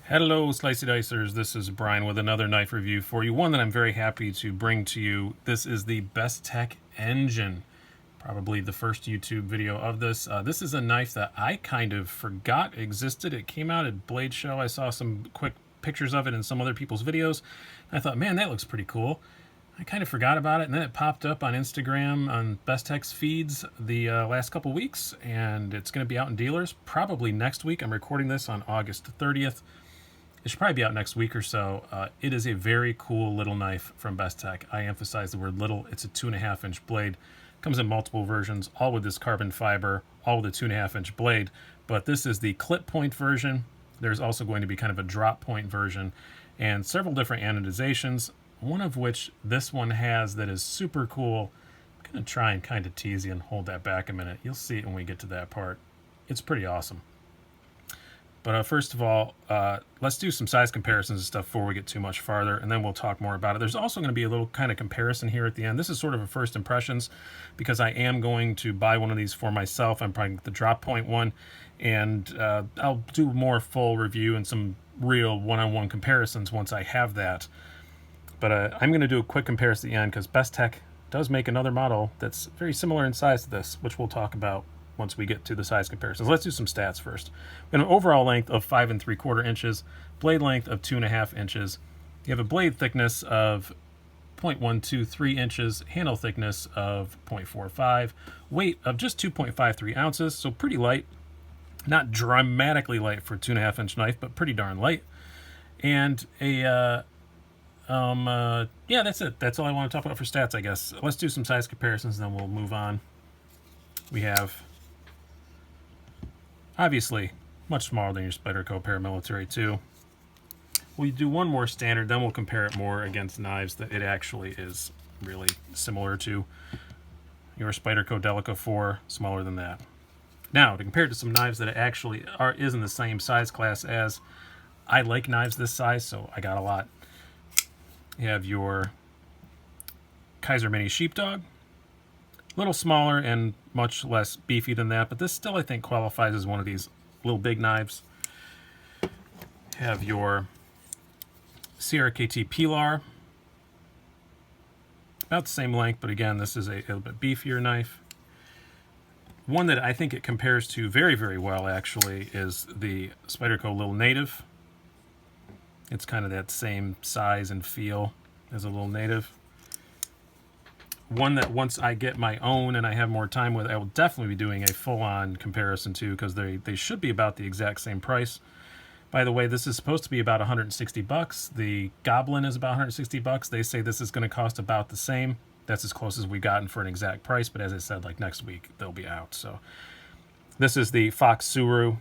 Hello, Slicey Dicers. This is Brian with another knife review for you. One that I'm very happy to bring to you. This is the Bestech Engine. Probably the first YouTube video of this. This is a knife that I kind of forgot existed. It came out at Blade Show. I saw some quick pictures of it in some other people's videos. I thought, man, that looks pretty cool. I kind of forgot about it, and then it popped up on Instagram on Bestech's feeds the last couple weeks, and it's going to be out in dealers probably next week. I'm recording this on August 30th. It should probably be out next week or so. It is a very cool little knife from Bestech. I emphasize the word little. It's a 2.5-inch blade. Comes in multiple versions, all with this carbon fiber, all with a 2.5-inch blade. But this is the clip point version. There's also going to be kind of a drop point version and several different anodizations, one of which this one has that is super cool. I'm going to try and kind of tease you and hold that back a minute. You'll see it when we get to that part. It's pretty awesome. But first of all, let's do some size comparisons and stuff before we get too much farther, and then we'll talk more about it. There's also going to be a little kind of comparison here at the end. This is sort of a first impressions because I am going to buy one of these for myself. I'm probably the drop point one, and I'll do more full review and some real one-on-one comparisons once I have that. But I'm going to do a quick comparison at the end because Bestech does make another model that's very similar in size to this, which we'll talk about once we get to the size comparisons. Let's do some stats first. We have an overall length of 5 3/4 inches, blade length of 2.5 inches. You have a blade thickness of 0.123 inches, handle thickness of 0.45, weight of just 2.53 ounces, so pretty light. Not dramatically light for a 2.5-inch knife, but pretty darn light. And yeah, that's it. That's all I want to talk about for stats, I guess. Let's do some size comparisons, then we'll move on. We have, obviously, much smaller than your Spyderco Paramilitary 2. We'll do one more standard, then we'll compare it more against knives that it actually is really similar to. Your Spyderco Delica 4, smaller than that. Now, to compare it to some knives that it actually is in the same size class as, I like knives this size, so I got a lot. You have your Kaiser Mini Sheepdog. A little smaller and much less beefy than that, but this still, I think, qualifies as one of these little big knives. Have your CRKT Pilar. About the same length, but again, this is a little bit beefier knife. One that I think it compares to very, very well, actually, is the Spyderco Little Native. It's kind of that same size and feel as a Little Native. One that once I get my own and I have more time with, I will definitely be doing a full-on comparison to, because they should be about the exact same price. By the way, this is supposed to be about 160 bucks. The Goblin is about 160 bucks. They say this is going to cost about the same. That's as close as we've gotten for an exact price, but as I said, like next week, they'll be out. So this is the Fox Suru.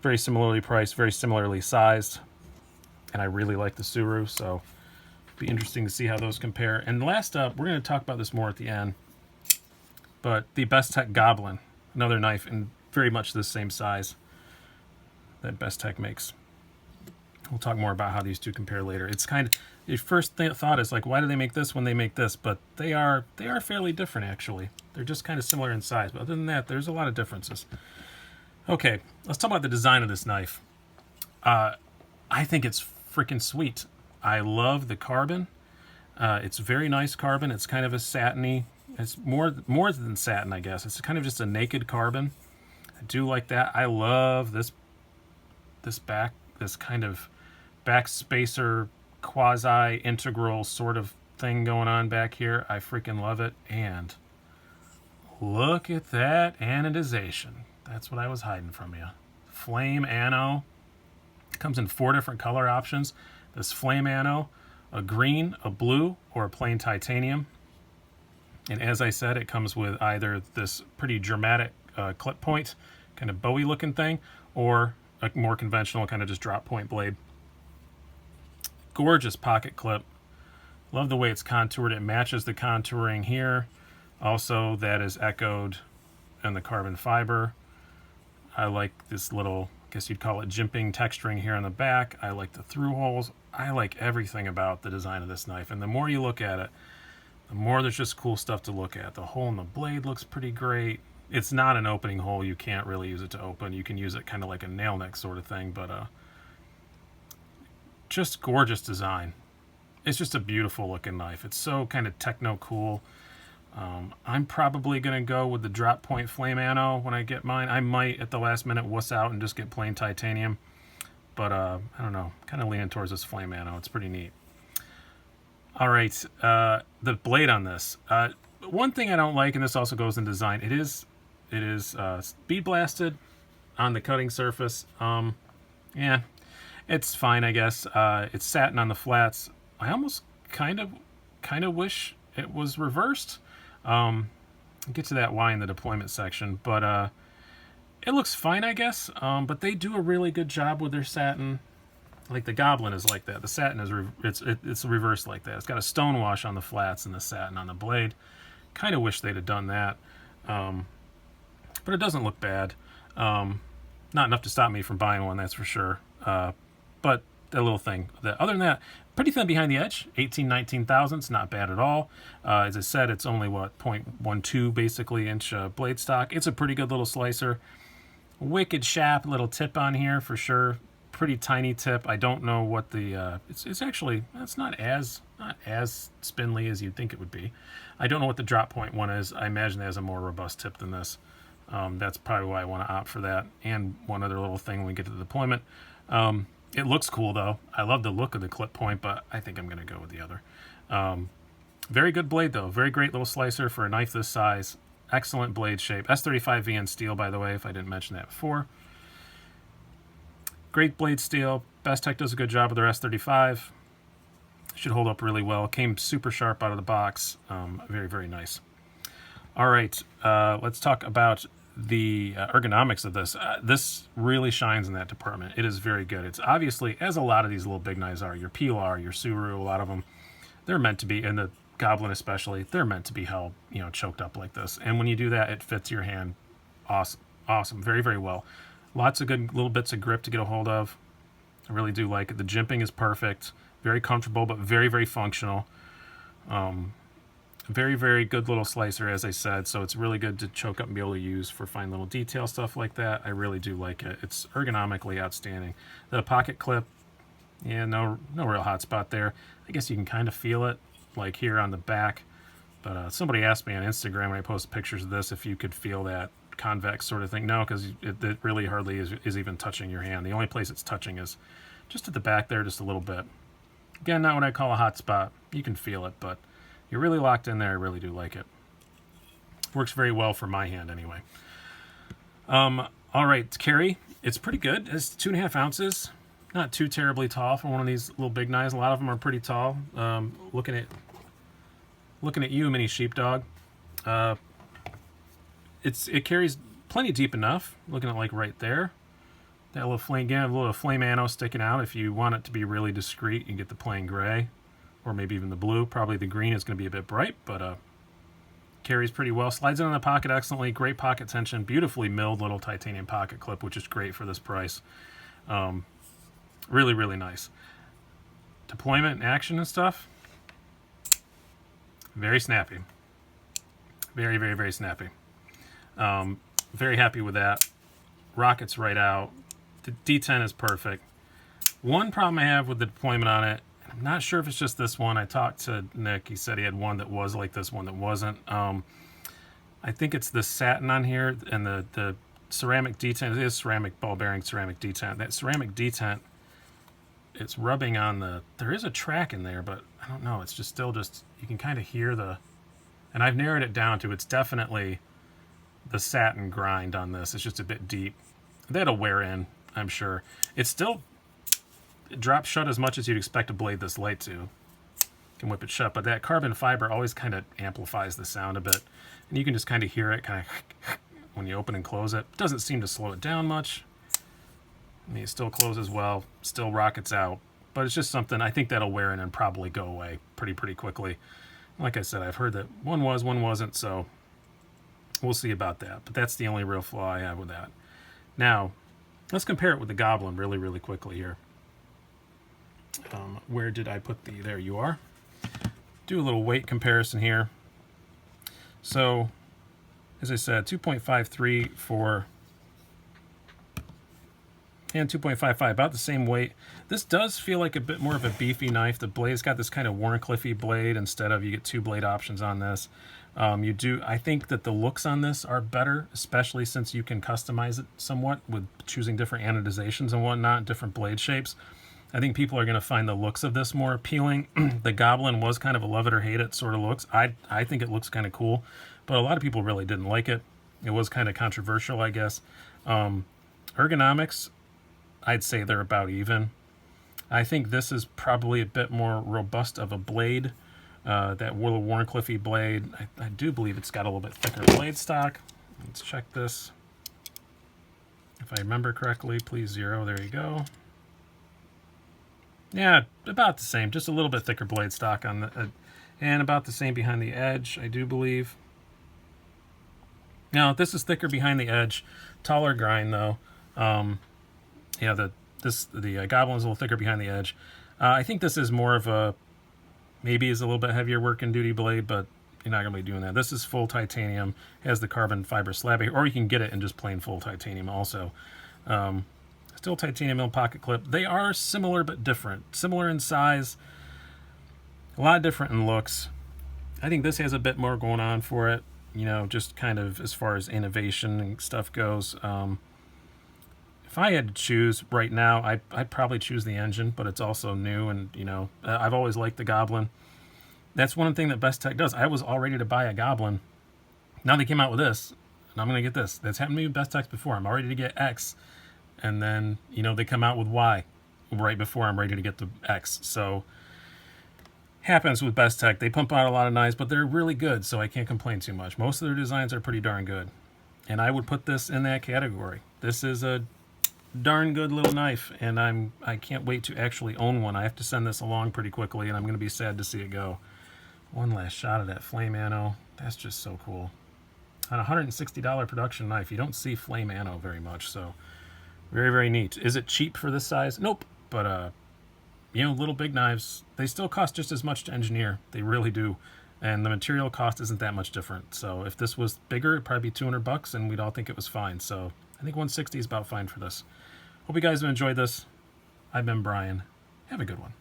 Very similarly priced, very similarly sized. And I really like the Suru, so be interesting to see how those compare. And last up, we're going to talk about this more at the end, but the Bestech Goblin, another knife in very much the same size that Bestech makes. We'll talk more about how these two compare later. It's kind of, your first thought is like, why do they make this when they make this? But they are fairly different, actually. They're just kind of similar in size, but other than that, there's a lot of differences. Okay, let's talk about the design of this knife. I think it's freaking sweet. I love the carbon. It's very nice carbon. It's kind of a satiny. It's more than satin, I guess. It's kind of just a naked carbon. I do like that. I love this kind of back spacer quasi-integral sort of thing going on back here. I freaking love it. And look at that anodization. That's what I was hiding from you. Flame ano. Comes in 4 different color options. This flame ano, a green, a blue, or a plain titanium. And as I said, it comes with either this pretty dramatic clip point, kind of Bowie looking thing, or a more conventional kind of just drop point blade. Gorgeous pocket clip. Love the way it's contoured. It matches the contouring here. Also, that is echoed in the carbon fiber. I like this little, I guess you'd call it jimping texturing here on the back. I like the through holes. I like everything about the design of this knife. And the more you look at it, the more there's just cool stuff to look at. The hole in the blade looks pretty great. It's not an opening hole. You can't really use it to open. You can use it kind of like a nail neck sort of thing, but just gorgeous design. It's just a beautiful looking knife. It's so kind of techno cool. I'm probably going to go with the drop point flame anno when I get mine. I might at the last minute wuss out and just get plain titanium. But I don't know. Kind of leaning towards this flame anno. It's pretty neat. All right. The blade on this. One thing I don't like, and this also goes in design, it is speed blasted on the cutting surface. Yeah, it's fine, I guess. It's satin on the flats. I almost kind of wish it was reversed. I'll get to that why in the deployment section, but it looks fine, I guess. But they do a really good job with their satin. Like the Goblin is like that. The satin is it's reversed like that. It's got a stone wash on the flats and the satin on the blade. Kind of wish they'd have done that, but it doesn't look bad. Not enough to stop me from buying one, that's for sure. But that little thing. Other than that, pretty thin behind the edge, 18-19 thousandths, not bad at all. As I said, it's only, what, 0.12 basically inch blade stock. It's a pretty good little slicer. Wicked sharp little tip on here for sure. Pretty tiny tip. I don't know what the, it's actually, it's not as spindly as you'd think it would be. I don't know what the drop point one is. I imagine it has a more robust tip than this. That's probably why I want to opt for that. And one other little thing when we get to the deployment. It looks cool, though. I love the look of the clip point, but I think I'm going to go with the other. Very good blade, though. Very great little slicer for a knife this size. Excellent blade shape. S35 VN steel, by the way, if I didn't mention that before. Great blade steel. Bestech does a good job with their S35. Should hold up really well. Came super sharp out of the box. Very, very nice. All right, let's talk about the ergonomics of this. This really shines in that department. It is very good. It's obviously, as a lot of these little big knives are, your Pilar, your Suru, a lot of them, they're meant to be, and the Goblin especially, they're meant to be held, choked up like this. And when you do that, it fits your hand awesome. Awesome. Very, very well. Lots of good little bits of grip to get a hold of. I really do like it. The jimping is perfect. Very comfortable, but very, very functional. Very, very good little slicer, as I said, so it's really good to choke up and be able to use for fine little detail stuff like that. I really do like it. It's ergonomically outstanding. The pocket clip, yeah, no real hot spot there. I guess you can kind of feel it, like here on the back. But somebody asked me on Instagram when I posted pictures of this if you could feel that convex sort of thing. No, because it really hardly is even touching your hand. The only place it's touching is just at the back there, just a little bit. Again, not what I call a hot spot. You can feel it, but you're really locked in there. I really do like it. Works very well for my hand anyway. All right, carry. It's pretty good. It's 2.5 ounces. Not too terribly tall for one of these little big knives. A lot of them are pretty tall. Looking at you, mini sheepdog. It carries plenty deep enough. Looking at like right there. That little flame, again, a little flame anno sticking out. If you want it to be really discreet, you can get the plain gray. Or maybe even the blue. Probably the green is going to be a bit bright, but carries pretty well. Slides in the pocket excellently. Great pocket tension. Beautifully milled little titanium pocket clip, which is great for this price. Really, really nice. Deployment and action and stuff. Very snappy. Very, very, very snappy. Very happy with that. Rockets right out. The D10 is perfect. One problem I have with the deployment on it, I'm not sure if it's just this one. I talked to Nick. He said he had one that was like this, one that wasn't. I think it's the satin on here and the ceramic detent. It is ceramic ball bearing ceramic detent. That ceramic detent, it's rubbing on the... There is a track in there, but I don't know. It's just still just... You can kind of hear the... And I've narrowed it down to it's definitely the satin grind on this. It's just a bit deep. That'll wear in, I'm sure. It's still... It drops shut as much as you'd expect a blade this light to. You can whip it shut, but that carbon fiber always kind of amplifies the sound a bit. And you can just kind of hear it kind of when you open and close it. It doesn't seem to slow it down much. I mean, it still closes well, still rockets out. But it's just something, I think that'll wear in and probably go away pretty quickly. Like I said, I've heard that one was, one wasn't, so we'll see about that. But that's the only real flaw I have with that. Now, let's compare it with the Goblin really quickly here. Where did I put the... There you are. Do a little weight comparison here. So, as I said, 2.53 for and 2.55, about the same weight. This does feel like a bit more of a beefy knife. The blade's got this kind of Warncliffe blade instead of, you get 2 blade options on this. I think that the looks on this are better, especially since you can customize it somewhat with choosing different anodizations and whatnot, different blade shapes. I think people are going to find the looks of this more appealing. The Goblin was kind of a love it or hate it sort of looks. I think it looks kind of cool, but a lot of people really didn't like it. It was kind of controversial, I guess. Ergonomics, I'd say they're about even. I think this is probably a bit more robust of a blade. That little Warncliffe blade, I do believe it's got a little bit thicker blade stock. Let's check this. If I remember correctly, please 0, there you go. Yeah, about the same, just a little bit thicker blade stock on the, and about the same behind the edge, I do believe. Now, this is thicker behind the edge, taller grind though. Yeah, the Goblin is a little thicker behind the edge. I think this is more of a, maybe is a little bit heavier working duty blade, but you're not gonna be doing that. This is full titanium, has the carbon fiber slab here, or you can get it in just plain full titanium also. Still titanium mill pocket clip. They are similar but different. Similar in size, a lot different in looks. I think this has a bit more going on for it, you know, just kind of as far as innovation and stuff goes. If I had to choose right now, I'd probably choose the engine, but it's also new, and you know, I've always liked the Goblin. That's one thing that Bestech does. I was all ready to buy a Goblin. Now they came out with this, and I'm going to get this. That's happened to me with Bestech before. I'm all ready to get X, and then, you know, they come out with Y right before I'm ready to get the X. So, happens with Bestech. They pump out a lot of knives, but they're really good, so I can't complain too much. Most of their designs are pretty darn good, and I would put this in that category. This is a darn good little knife, and I can't wait to actually own one. I have to send this along pretty quickly, and I'm going to be sad to see it go. One last shot of that flame ammo. That's just so cool. On a $160 production knife, you don't see flame ammo very much, so very, very neat. Is it cheap for this size? Nope. But, you know, little big knives, they still cost just as much to engineer. They really do. And the material cost isn't that much different. So if this was bigger, it'd probably be $200, and we'd all think it was fine. So I think 160 is about fine for this. Hope you guys have enjoyed this. I've been Brian. Have a good one.